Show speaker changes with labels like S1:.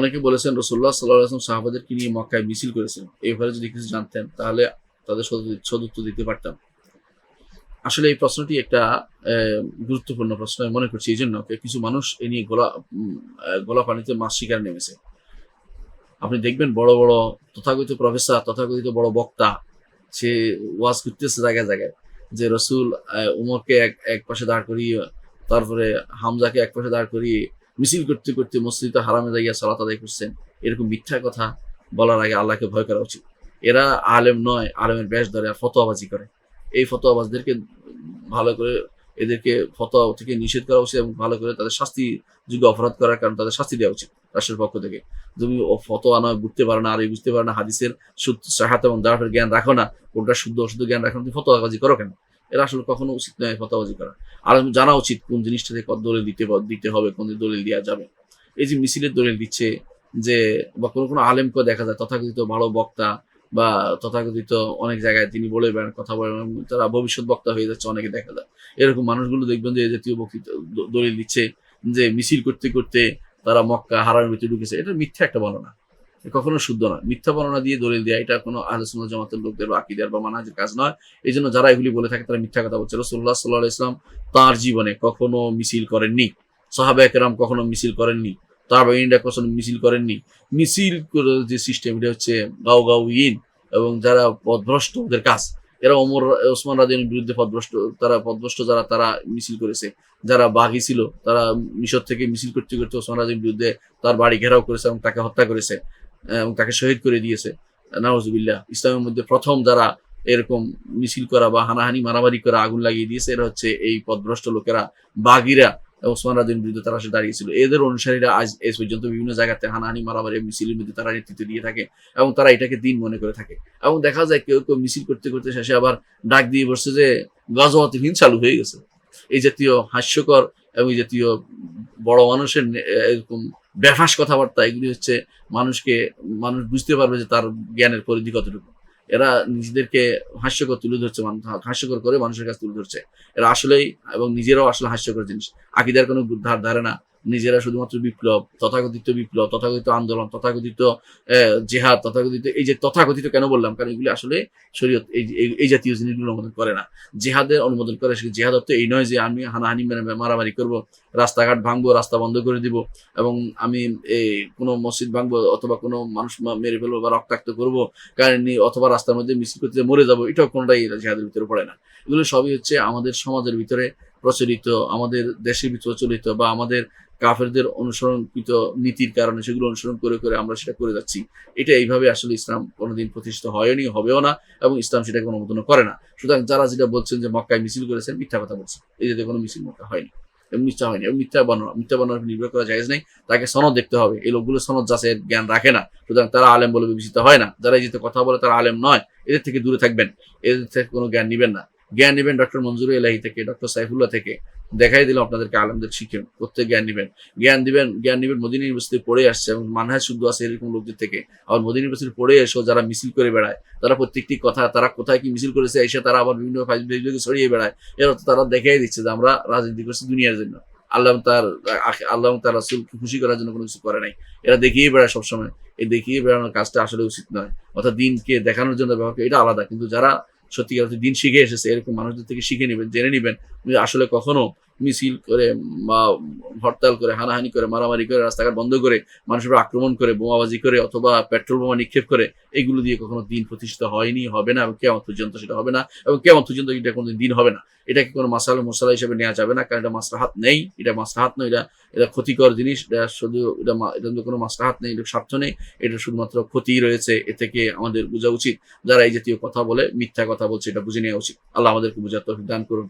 S1: অনেকে বলেছেন রাসূলুল্লাহ সাল্লাল্লাহু আলাইহি ওয়াসাল্লাম সাহাবাদেরকে নিয়ে মক্কায় মিছিল করেছেন। এই ব্যাপারে যদি কিছু জানতেন তাহলে তাদের সদুত্তর দিতে পারতাম। আসলে এই প্রশ্নটি একটা গুরুত্বপূর্ণ প্রশ্ন আমি মনে করছি এইজন্য কিছু মানুষ এ নিয়ে গলা পানিতে মাছ শিকার নেমেছে। আপনি দেখবেন বড় বড় তথাকথিত প্রফেসর, তথাকথিত বড় বক্তা, সে ওয়াজ করতেছে জায়গায় জায়গায় যে রসুল উমরকে এক পাশে দাঁড় করিয়ে, তারপরে হামজাকে এক পাশে দাঁড় করিয়ে মিছিল করতে করতে মসজিদ হারামে যাইয়া সালাত আদায় করছেন। এরকম মিথ্যা কথা বলার আগে আল্লাহকে ভয় করা উচিত। এরা আলেম নয়, আলেমের বেশ ধরে আর ফতোয়াবাজি করে। এই ফতোয়াবাজদেরকে ভালো করে এদেরকে ফতোয়া থেকে নিষেধ করা উচিত এবং ভালো করে তাদের শাস্তিযোগ্য অপরাধ করার কারণে তাদের শাস্তি দেওয়া উচিত রাষ্ট্রের পক্ষ থেকে। তুমি ফতোয়া নয় বুঝতে পারো না, আর বুঝতে পারো না, হাদিসের সাহাত এবং দাঁড়ের জ্ঞান রাখো না, কোনটা শুদ্ধ অশুদ্ধ জ্ঞান রাখো না, তুমি ফতোয়াবাজি করো কেন? এরা আসলে কখনো উচিত নয় ফতোয়াবাজি করা। আর জানা উচিত কোন জিনিসটাতে কত দলিল দিতে হবে, কোন দলিল দেওয়া যাবে। এই যে মিছিলের দলিল দিচ্ছে যে, বা কোনো কোনো আলেমকে দেখা যায় তথাকথিত ভালো বক্তা বা তথাকথিত অনেক জায়গায় তিনি বলে বেড়ান, কথা বলেন, তারা ভবিষ্যৎ বক্তা হয়ে যাচ্ছে অনেকে দেখা যায়। এরকম মানুষগুলো দেখবেন যে এই জাতীয় বক্তৃতা দলিল দিচ্ছে যে মিছিল করতে করতে তারা মক্কা হারামের ভিতরে ঢুকেছে। এটা মিথ্যা একটা বর্ণনা, কখনো শুদ্ধ নয়। মিথ্যা বর্ণনা দিয়ে দলিল দেয়া এটা কোনো আহলে সুন্নাত জামাতের লোকদের বা আকীদার বা মানহাজের কাজ নয়। এই জন্য যারা এগুলি বলে থাকে তারা মিথ্যা কথা বলছে। রাসূলুল্লাহ সাল্লাল্লাহু আলাইহি ওয়াসাল্লাম তার জীবনে কখনো মিছিল করেননি, সাহাবায়ে কেরাম কখনো মিছিল করেননি, তাবেঈনরা কখনো মিছিল করেননি। মিছিল করার যে সিস্টেম এটা হচ্ছে গাওয়িন এবং যারা পথভ্রষ্ট ওদের কাজ। এরা ওসমান রাদিয়াল্লাহু বিরুদ্ধে পথভ্রষ্ট যারা তারা মিছিল করেছে। যারা বাগী ছিল তারা মিশর থেকে মিছিল করতে করতে ওসমান রাদিয়াল্লাহুর বিরুদ্ধে তার বাড়ি ঘেরাও করেছে এবং তাকে হত্যা করেছে এবং তাকে শহীদ করে দিয়েছে। নাউজুবিল্লাহ। ইসলামের মধ্যে প্রথম যারা এরকম মিছিল করা বা হানাহানি মারামারি করা আগুন লাগিয়ে দিয়েছে এরা হচ্ছে এই পথভ্রষ্ট লোকেরা, বাগীরা। ওসমান রাদিয়াল্লাহুর বিরুদ্ধে তারা সে দাঁড়িয়েছিল। এদের অনুসারীরা আজ এ পর্যন্ত বিভিন্ন জায়গাতে হানাহানি মারামারি মিছিলের মধ্যে তারা নেতৃত্ব দিয়ে থাকে এবং তারা এটাকে দিন মনে করে থাকে। এবং দেখা যায় কেউ কেউ মিছিল করতে করতে শেষে আবার ডাক দিয়ে বসছে যে গাজওয়াতুল হিন্দ চালু হয়ে গেছে। এই জাতীয় হাস্যকর এবং এই জাতীয় বড় মানুষের এরকম বেফাস কথাবার্তা, এগুলি হচ্ছে মানুষ বুঝতে পারবে যে তার জ্ঞানের পরিধি কতটুকু। এরা নিজেদেরকে হাস্যকর তুলে ধরছে, হাস্যকর করে মানুষের কাছে তুলে ধরছে। এরা আসলেই এবং নিজেরাও আসলে হাস্যকর জিনিস। আকীদার কোনো ধারে না। নিজেরা শুধুমাত্র বিপ্লব, তথাকথিত আন্দোলন, তথাকথিত জেহাদ, তথাকথিত এই যে তথাকথিত কেন বললাম, কারণ এগুলি আসলে শরীয়ত এই জাতীয় জিনিসগুলো অনুমোদন করে না। জেহাদের অনুমোদন করে, সে জেহাদ অর্থ এই নয় যে আমি হানাহানি মারামারি করব, রাস্তাঘাট ভাঙবো, রাস্তা বন্ধ করে দিব এবং আমি কোনো মসজিদ ভাঙবো অথবা কোনো মানুষ মেরে ফেলবো বা রক্তাক্ত করবো কারণে অথবা রাস্তার মধ্যে মিছিল করতে মরে যাবো, এটাও কোনোটাই জেহাদের ভিতরে পড়ে না। এগুলো সবই হচ্ছে আমাদের সমাজের ভিতরে প্রচলিত, আমাদের দেশের ভিতরে প্রচলিত বা আমাদের কাফেরদের অনুসরণকৃত নীতির কারণে সেগুলো অনুসরণ করে করে আমরা সেটা করে যাচ্ছি। এটা এইভাবে আসলে ইসলাম কোনোদিন প্রতিষ্ঠিত হয়নি, হবেও না এবং ইসলাম সেটাকে অনুমোদন করে না। সুতরাং যারা যেটা বলছেন যে মক্কায় মিছিল করেছেন, মিথ্যা কথা বলছেন। এই যে কোনো মিছিল মক্কা হয়নি এবং মিথ্যা হয়নি এবং মিথ্যা বর্ণনা নির্ভর করা জায়েজ নেই। তাকে সনদ দেখতে হবে। এই লোকগুলো সনদ যাচাইয়ের জ্ঞান রাখে না, সুতরাং তারা আলেম বলে বিবেচিত হয় না। যারা এই যে কথা বলে তারা আলেম নয়। এদের থেকে দূরে থাকবেন, এদের থেকে কোনো জ্ঞান নিবেন না। জ্ঞান নেবেন ডক্টর মঞ্জুরুল ইলাহি থেকে, ডক্টর সাইফুল্লাহ থেকে। দেখাই দিলাম আপনাদেরকে আলেমদের শিখেন, প্রত্যেক জ্ঞান নিবেন মদিনা ইউনিভার্সিটি পড়ে আসছে এবং মানহাজ শুদ্ধ আছে এরকম লোকদের থেকে। আবার মদিনা ইউনিভার্সিটি পড়ে এসেও যারা মিছিল করে বেড়ায়, তারা প্রত্যেকটি কথা তারা কোথায় কি মিছিল করেছে এসে তারা আবার বিভিন্ন ফেসবুকে ছড়িয়ে বেড়ায়। এর অর্থ তারা দেখাই দিচ্ছে যে আমরা রাজনীতি করছি দুনিয়ার জন্য, আল্লাহ তার রাসূল খুশি করার জন্য কোনো কিছু করে নাই। এরা দেখিয়ে বেড়ায় সবসময়। এই দেখিয়ে বেড়ানোর কাজটা আসলে উচিত নয়। অর্থাৎ দিনকে দেখানোর জন্য ব্যবহার করে, এটা আলাদা। কিন্তু যারা সত্যিকার দিন শিখে এসেছে এরকম মানুষদের থেকে শিখে নেবেন, জেনে নেবেন আসলে কখনো মিছিল করে বা হরতাল করে, হানাহানি করে, মারামারি করে, রাস্তাঘাট বন্ধ করে, মানুষের আক্রমণ করে, বোমাবাজি করে অথবা পেট্রোল বোমা নিক্ষেপ করে এগুলো দিয়ে কখনো দিন প্রতিষ্ঠিত হয়নি, হবে না এবং কিয়ামত পর্যন্ত সেটা হবে না এবং কিয়ামত পর্যন্ত এটা কোনোদিন দিন হবে না। এটাকে কোনো মশলা হিসেবে নেওয়া যাবে না, কারণ এটা মাসলাহাত নেই। এটা মাসলাহাত নয়, এটা ক্ষতিকর জিনিস। এটা শুধু এটা কোনো মাসলাহাত নেই, এটা স্বার্থ নেই, এটা শুধুমাত্র ক্ষতি রয়েছে। এ থেকে আমাদের বোঝা উচিত যারা এই জাতীয় কথা বলে, মিথ্যা কথা বলছে, এটা বুঝে নেওয়া উচিত। আল্লাহ আমাদেরকে বোঝার তৌফিক দান করুন।